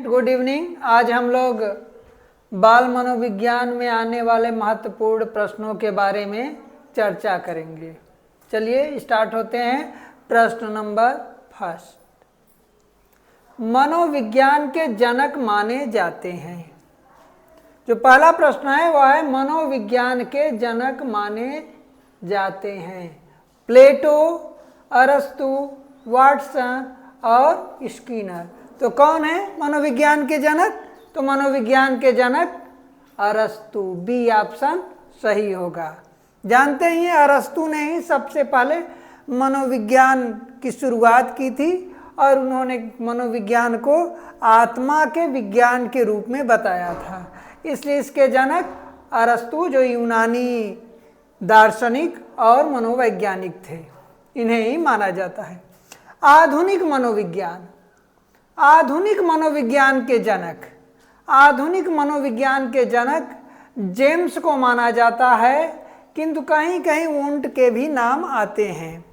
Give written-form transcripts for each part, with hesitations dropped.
Good evening. आज हम लोग बाल मनोविज्ञान में आने वाले महत्वपूर्ण प्रश्नों के बारे में चर्चा करेंगे। चलिए स्टार्ट होते हैं। प्रश्न नंबर फर्स्ट, मनोविज्ञान के जनक माने जाते हैं। जो पहला प्रश्न है वह है मनोविज्ञान के जनक माने जाते हैं। प्लेटो, अरस्तु, वाटसन और स्किनर। तो कौन है मनोविज्ञान के जनक? तो मनोविज्ञान के जनक अरस्तु। बी ऑप्शन सही होगा। जानते ही अरस्तु ने ही सबसे पहले मनोविज्ञान की शुरुआत की थी और उन्होंने मनोविज्ञान को आत्मा के विज्ञान के रूप में बताया था। इसलिए इसके जनक अरस्तु जो यूनानी दार्शनिक और मनोवैज्ञानिक थे, इन्हें ही माना जाता है। आधुनिक मनोविज्ञान, आधुनिक मनोविज्ञान के जनक, आधुनिक मनोविज्ञान के जनक जेम्स को माना जाता है, किंतु कहीं कहीं वुंट के भी नाम आते हैं।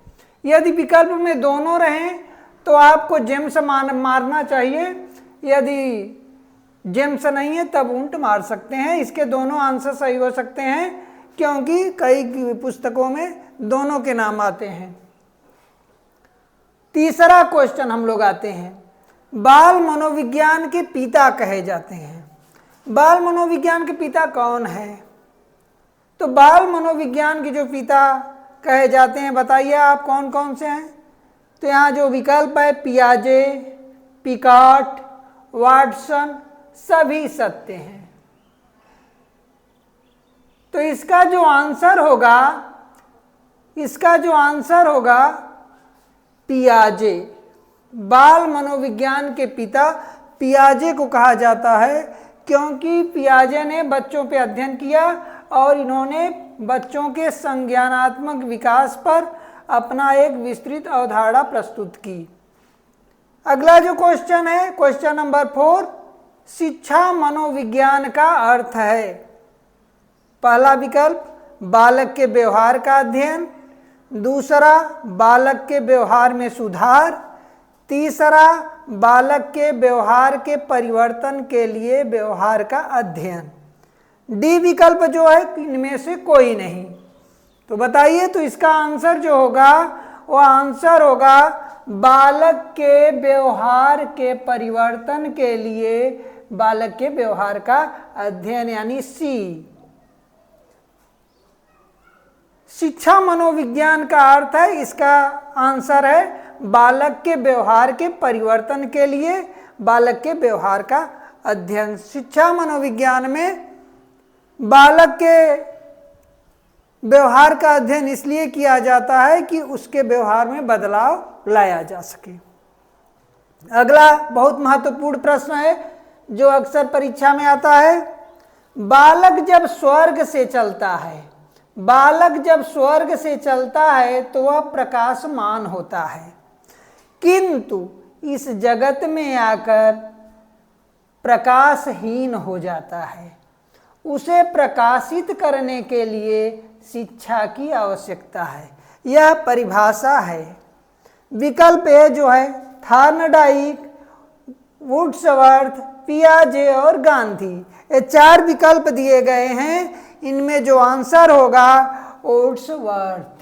यदि विकल्प में दोनों रहें तो आपको जेम्स मारना चाहिए, यदि जेम्स नहीं है तब वुंट मार सकते हैं। इसके दोनों आंसर सही हो सकते हैं क्योंकि कई पुस्तकों में दोनों के नाम आते हैं। तीसरा क्वेश्चन हम लोग आते हैं, बाल मनोविज्ञान के पिता कहे जाते हैं। बाल मनोविज्ञान के पिता कौन है? तो बाल मनोविज्ञान के जो पिता कहे जाते हैं, बताइए आप कौन कौन से हैं? तो यहाँ जो विकल्प है पियाजे, पिकार्ट, वाटसन, सभी सत्य हैं। तो इसका जो आंसर होगा, इसका जो आंसर होगा पियाजे। बाल मनोविज्ञान के पिता पियाजे को कहा जाता है क्योंकि पियाजे ने बच्चों पे अध्ययन किया और इन्होंने बच्चों के संज्ञानात्मक विकास पर अपना एक विस्तृत अवधारणा प्रस्तुत की। अगला जो क्वेश्चन है, क्वेश्चन नंबर 4, शिक्षा मनोविज्ञान का अर्थ है। पहला विकल्प बालक के व्यवहार का अध्ययन, दूसरा बालक के व्यवहार में सुधार, तीसरा बालक के व्यवहार के परिवर्तन के लिए व्यवहार का अध्ययन। डी विकल्प जो है इनमें से कोई नहीं। तो बताइए, तो इसका आंसर जो होगा वो आंसर होगा बालक के व्यवहार के परिवर्तन के लिए बालक के व्यवहार का अध्ययन, यानी सी। शिक्षा मनोविज्ञान का अर्थ है, इसका आंसर है बालक के व्यवहार के परिवर्तन के लिए बालक के व्यवहार का अध्ययन। शिक्षा मनोविज्ञान में बालक के व्यवहार का अध्ययन इसलिए किया जाता है कि उसके व्यवहार में बदलाव लाया जा सके। अगला बहुत महत्वपूर्ण प्रश्न है जो अक्सर परीक्षा में आता है, बालक जब स्वर्ग से चलता है, बालक जब स्वर्ग से चलता है तो वह प्रकाशमान होता है, किंतु इस जगत में आकर प्रकाशहीन हो जाता है। उसे प्रकाशित करने के लिए शिक्षा की आवश्यकता है। यह परिभाषा है। विकल्प ए जो है थॉर्नडाइक, वुड्सवर्थ, पियाजे और गांधी, ये 4 विकल्प दिए गए हैं। इनमें जो आंसर होगा वुड्सवर्थ,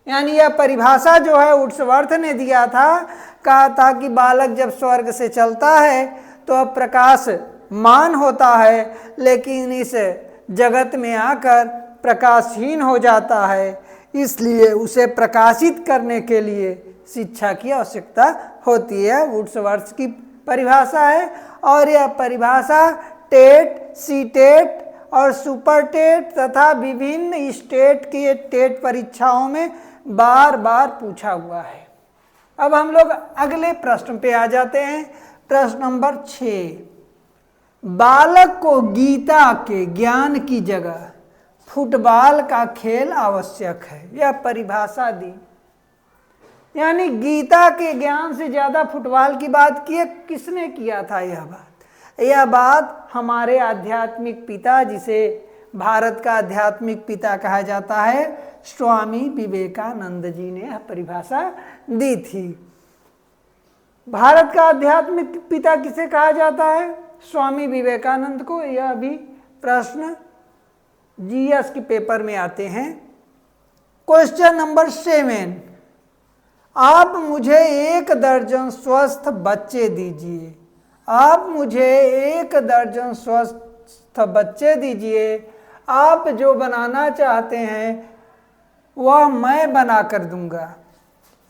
यानी यह परिभाषा जो है वुड्सवर्थ ने दिया था। कहा था कि बालक जब स्वर्ग से चलता है तो अब प्रकाशमान होता है, लेकिन इस जगत में आकर प्रकाशहीन हो जाता है, इसलिए उसे प्रकाशित करने के लिए शिक्षा की आवश्यकता होती है। वुड्सवर्थ की परिभाषा है और यह परिभाषा टेट, सीटेट और सुपर टेट तथा विभिन्न स्टेट की टेट परीक्षाओं में बार बार पूछा हुआ है। अब हम लोग अगले प्रश्न पे आ जाते हैं। प्रश्न नंबर 6, बालक को गीता के ज्ञान की जगह फुटबॉल का खेल आवश्यक है। यह परिभाषा दी, यानी गीता के ज्ञान से ज्यादा फुटबॉल की बात की है। किसने किया था यह बात हमारे आध्यात्मिक पिता, जिसे भारत का आध्यात्मिक पिता कहा जाता है, स्वामी विवेकानंद जी ने यह परिभाषा दी थी। भारत का आध्यात्मिक पिता किसे कहा जाता है? स्वामी विवेकानंद को। यह भी प्रश्न जीएस के पेपर में आते हैं। क्वेश्चन नंबर 7, आप मुझे 1 दर्जन स्वस्थ बच्चे दीजिए। आप मुझे 1 दर्जन स्वस्थ बच्चे दीजिए। आप जो बनाना चाहते हैं वह मैं बना कर दूंगा।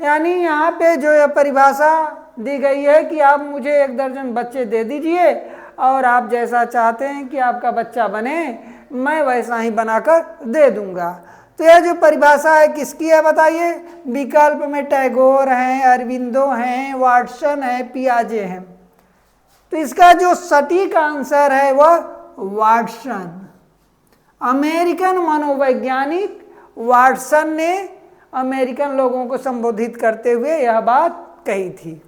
यानी यहाँ पे जो यह परिभाषा दी गई है कि आप मुझे 1 दर्जन बच्चे दे दीजिए और आप जैसा चाहते हैं कि आपका बच्चा बने, मैं वैसा ही बनाकर दे दूंगा। तो यह जो परिभाषा है किसकी है बताइए? विकल्प में टैगोर हैं, अरविंदो हैं, वाटसन है, पियाजे हैं। तो इसका जो सटीक आंसर है वह वाटसन। अमेरिकन मनोवैज्ञानिक वाटसन ने अमेरिकन लोगों को संबोधित करते हुए यह बात कही थी।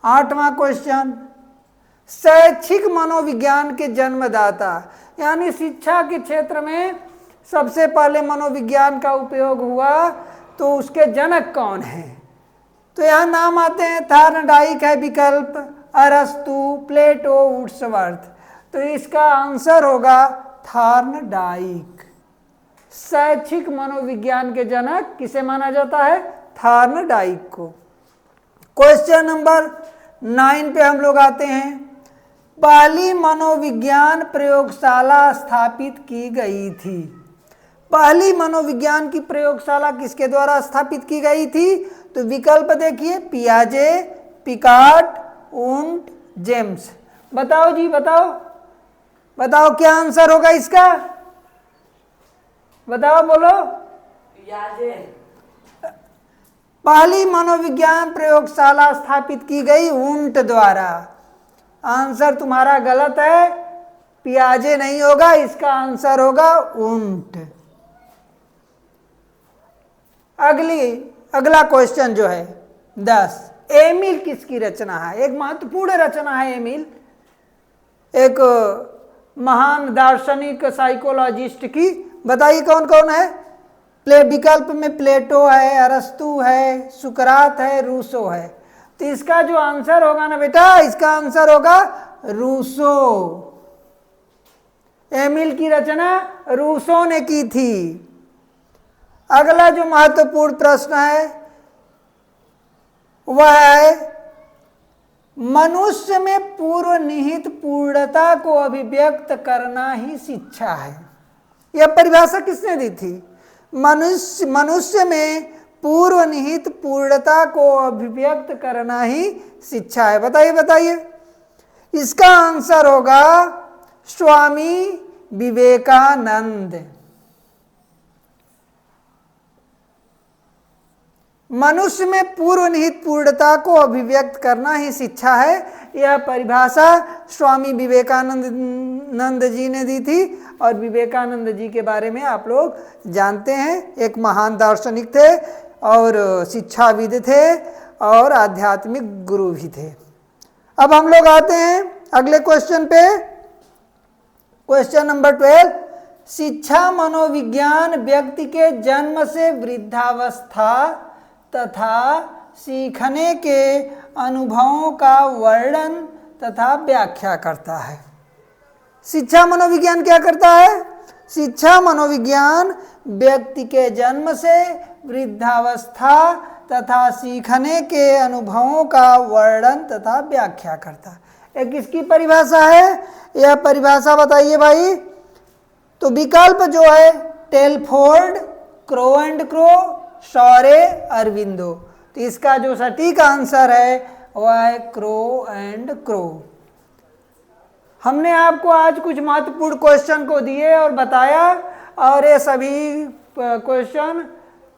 8वां क्वेश्चन, शैक्षिक मनोविज्ञान के जन्मदाता, यानी शिक्षा के क्षेत्र में सबसे पहले मनोविज्ञान का उपयोग हुआ, तो उसके जनक कौन हैं? तो यहाँ नाम आते हैं, थॉर्नडाइक है विकल्प, अरस्तु, प्लेटो, वुड्सवर्थ। तो इसका आंसर होगा थॉर्नडाइक। शैक्षिक मनोविज्ञान के जनक किसे माना जाता है? थॉर्नडाइक को। क्वेश्चन नंबर 9 पे हम लोग आते हैं। पहली मनोविज्ञान प्रयोगशाला स्थापित की गई थी। पहली मनोविज्ञान की प्रयोगशाला किसके द्वारा स्थापित की गई थी? तो विकल्प देखिए, पियाजे, पिकार्ड, वुंट, जेम्स। बताओ जी, बताओ बताओ क्या आंसर होगा इसका? बताओ, बोलो। पियाजे। पहली मनोविज्ञान प्रयोगशाला स्थापित की गई वुंट द्वारा। आंसर तुम्हारा गलत है, पियाजे नहीं होगा, इसका आंसर होगा वुंट। अगला क्वेश्चन जो है 10, एमिल किसकी रचना है? एक महत्वपूर्ण रचना है एमिल, एक महान दार्शनिक साइकोलॉजिस्ट की। बताइए कौन कौन है? विकल्प में प्लेटो है, अरस्तु है, सुकरात है, रूसो है। तो इसका जो आंसर होगा ना बेटा, इसका आंसर होगा रूसो। एमिल की रचना रूसो ने की थी। अगला जो महत्वपूर्ण प्रश्न है वह है, मनुष्य में पूर्व निहित पूर्णता को अभिव्यक्त करना ही शिक्षा है। यह परिभाषा किसने दी थी? मनुष्य में पूर्व निहित पूर्णता को अभिव्यक्त करना ही शिक्षा है। बताइए बताइए, इसका आंसर होगा स्वामी विवेकानंद। मनुष्य में पूर्व निहित पूर्णता को अभिव्यक्त करना ही शिक्षा है, यह परिभाषा स्वामी विवेकानंद जी ने दी थी। और विवेकानंद जी के बारे में आप लोग जानते हैं, एक महान दार्शनिक थे और शिक्षाविद थे और आध्यात्मिक गुरु भी थे। अब हम लोग आते हैं अगले क्वेश्चन पे। क्वेश्चन नंबर 12, शिक्षा मनोविज्ञान व्यक्ति के जन्म से वृद्धावस्था तथा सीखने के अनुभवों का वर्णन तथा व्याख्या करता है। शिक्षा मनोविज्ञान क्या करता है? शिक्षा मनोविज्ञान व्यक्ति के जन्म से वृद्धावस्था तथा सीखने के अनुभवों का वर्णन तथा व्याख्या करता है। एक किसकी परिभाषा है? यह परिभाषा बताइए भाई। तो विकल्प जो है Telford, crow and crow, शौरे, Aurobindo. तो इसका जो सटीक आंसर है वह है क्रो एंड क्रो। हमने आपको आज कुछ महत्वपूर्ण क्वेश्चन को दिए और बताया, और ये सभी क्वेश्चन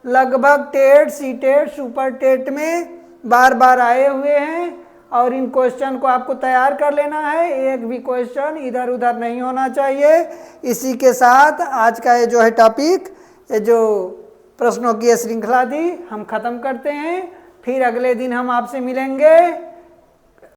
लगभग टेट, सीटेट, सुपर टेट में बार बार आए हुए हैं और इन क्वेश्चन को आपको तैयार कर लेना है। एक भी क्वेश्चन इधर उधर नहीं होना चाहिए। इसी के साथ आज का ये जो है टॉपिक, ये जो प्रश्नों की श्रृंखला थी, हम खत्म करते हैं। फिर अगले दिन हम आपसे मिलेंगे।